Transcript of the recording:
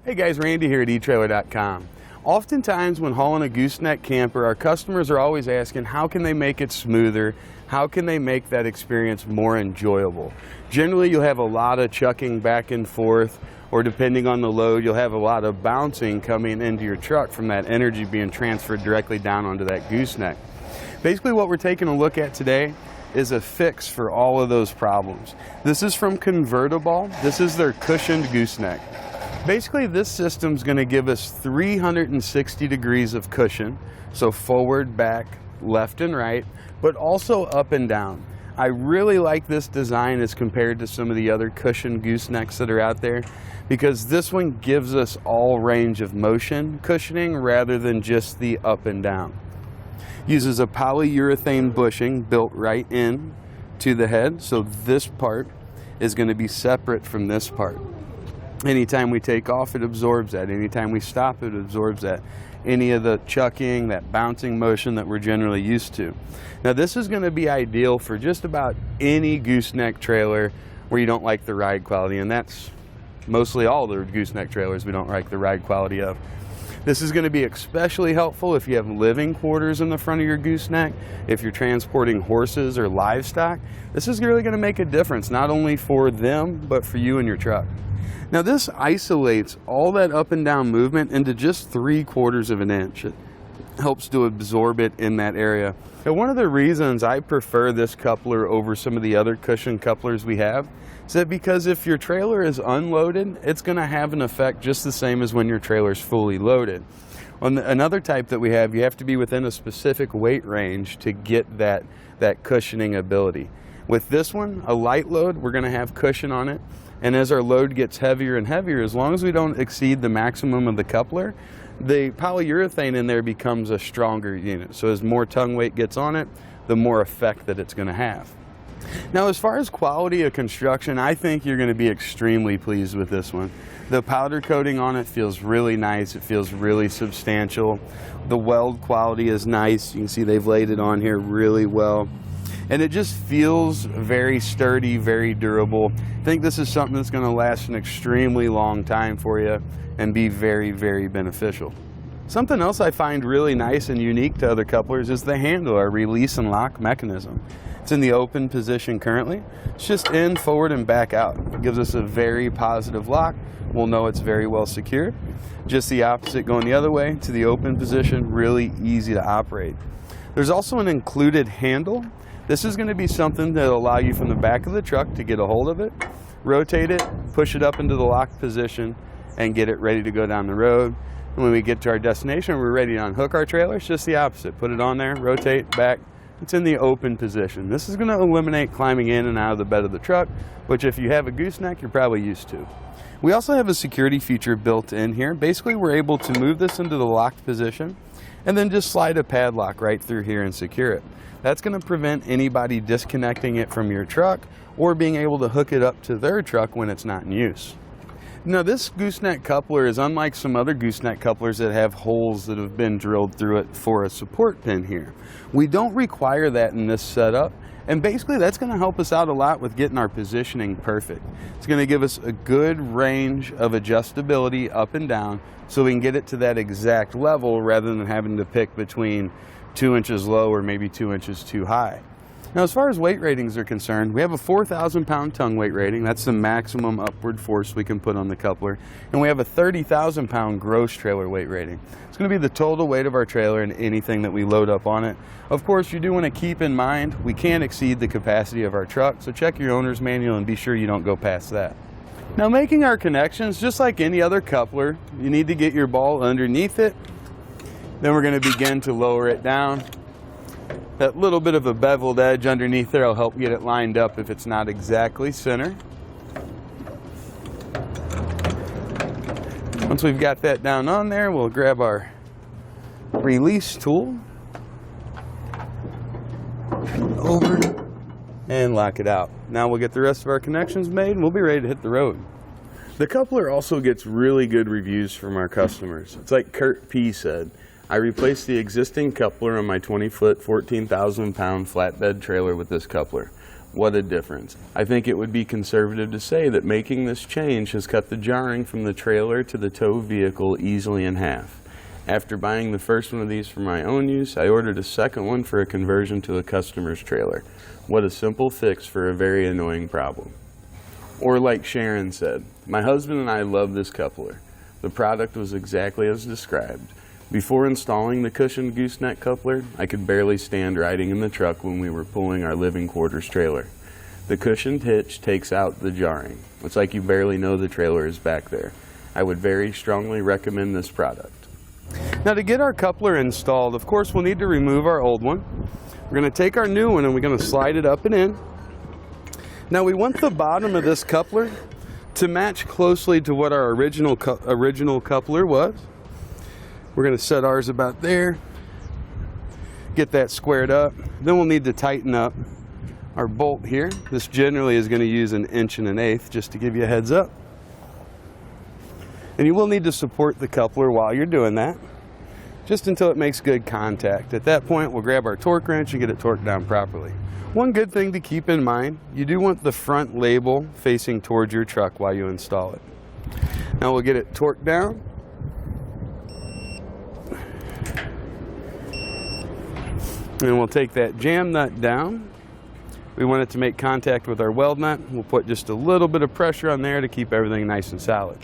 Hey guys, Randy here at etrailer.com. Oftentimes when hauling a gooseneck camper, our customers are always asking how can they make it smoother, how can they make that experience more enjoyable. Generally you'll have a lot of chucking back and forth, or depending on the load you'll have a lot of bouncing coming into your truck from that energy being transferred directly down onto that gooseneck. Basically what we're taking a look at today is a fix for all of those problems. This is from Convertible. This is their cushioned gooseneck. Basically, this system's going to give us 360 degrees of cushion, so forward, back, left and right, but also up and down. I really like this design as compared to some of the other cushioned goosenecks that are out there, because this one gives us all range of motion cushioning rather than just the up and down. Uses a polyurethane bushing built right in to the head, so this part is going to be separate from this part. Anytime we take off, it absorbs that. Anytime we stop, it absorbs that. Any of the chucking, that bouncing motion that we're generally used to. Now this is going to be ideal for just about any gooseneck trailer where you don't like the ride quality, and that's mostly all the gooseneck trailers we don't like the ride quality of. This is going to be especially helpful if you have living quarters in the front of your gooseneck, if you're transporting horses or livestock. This is really going to make a difference, not only for them, but for you and your truck. Now this isolates all that up and down movement into just 3/4 of an inch. It helps to absorb it in that area. Now one of the reasons I prefer this coupler over some of the other cushion couplers we have is that because if your trailer is unloaded, it's going to have an effect just the same as when your trailer is fully loaded. On another type that we have, you have to be within a specific weight range to get that cushioning ability. With this one, a light load, we're going to have cushion on it. And as our load gets heavier and heavier, as long as we don't exceed the maximum of the coupler, the polyurethane in there becomes a stronger unit. So as more tongue weight gets on it, the more effect that it's going to have. Now as far as quality of construction, I think you're going to be extremely pleased with this one. The powder coating on it feels really nice. It feels really substantial. The weld quality is nice. You can see they've laid it on here really well. And it just feels very sturdy, very durable. I think this is something that's going to last an extremely long time for you and be very, very beneficial. Something else I find really nice and unique to other couplers is the handle, our release and lock mechanism. It's in the open position currently. It's just in, forward, and back out. It gives us a very positive lock. We'll know it's very well secured. Just the opposite going the other way to the open position, really easy to operate. There's also an included handle. This is going to be something that will allow you from the back of the truck to get a hold of it, rotate it, push it up into the locked position, and get it ready to go down the road. And when we get to our destination, we're ready to unhook our trailer. It's just the opposite. Put it on there, rotate, back. It's in the open position. This is going to eliminate climbing in and out of the bed of the truck, which if you have a gooseneck, you're probably used to. We also have a security feature built in here. Basically, we're able to move this into the locked position and then just slide a padlock right through here and secure it. That's going to prevent anybody disconnecting it from your truck or being able to hook it up to their truck when it's not in use. Now this gooseneck coupler is unlike some other gooseneck couplers that have holes that have been drilled through it for a support pin here. We don't require that in this setup, and basically that's going to help us out a lot with getting our positioning perfect. It's going to give us a good range of adjustability up and down so we can get it to that exact level rather than having to pick between 2 inches low or maybe 2 inches too high. Now as far as weight ratings are concerned, we have a 4,000 pound tongue weight rating. That's the maximum upward force we can put on the coupler. And we have a 30,000 pound gross trailer weight rating. It's going to be the total weight of our trailer and anything that we load up on it. Of course, you do want to keep in mind we can't exceed the capacity of our truck, so check your owner's manual and be sure you don't go past that. Now making our connections, just like any other coupler, you need to get your ball underneath it. Then we're going to begin to lower it down. That little bit of a beveled edge underneath there will help get it lined up if it's not exactly center. Once we've got that down on there, we'll grab our release tool, over, and lock it out. Now we'll get the rest of our connections made and we'll be ready to hit the road. The coupler also gets really good reviews from our customers. It's like Kurt P. said, I replaced the existing coupler on my 20-foot, 14,000 pound flatbed trailer with this coupler. What a difference. I think it would be conservative to say that making this change has cut the jarring from the trailer to the tow vehicle easily in half. After buying the first one of these for my own use, I ordered a second one for a conversion to a customer's trailer. What a simple fix for a very annoying problem. Or like Sharon said, my husband and I love this coupler. The product was exactly as described. Before installing the cushioned gooseneck coupler, I could barely stand riding in the truck when we were pulling our living quarters trailer. The cushioned hitch takes out the jarring. It's like you barely know the trailer is back there. I would very strongly recommend this product. Now, to get our coupler installed, of course, we'll need to remove our old one. We're going to take our new one and we're going to slide it up and in. Now, we want the bottom of this coupler to match closely to what our original coupler was. We're going to set ours about there, get that squared up. Then we'll need to tighten up our bolt here. This generally is going to use 1 1/8", just to give you a heads up. And you will need to support the coupler while you're doing that, just until it makes good contact. At that point, we'll grab our torque wrench and get it torqued down properly. One good thing to keep in mind, you do want the front label facing towards your truck while you install it. Now we'll get it torqued down. And we'll take that jam nut down. We want it to make contact with our weld nut. We'll put just a little bit of pressure on there to keep everything nice and solid.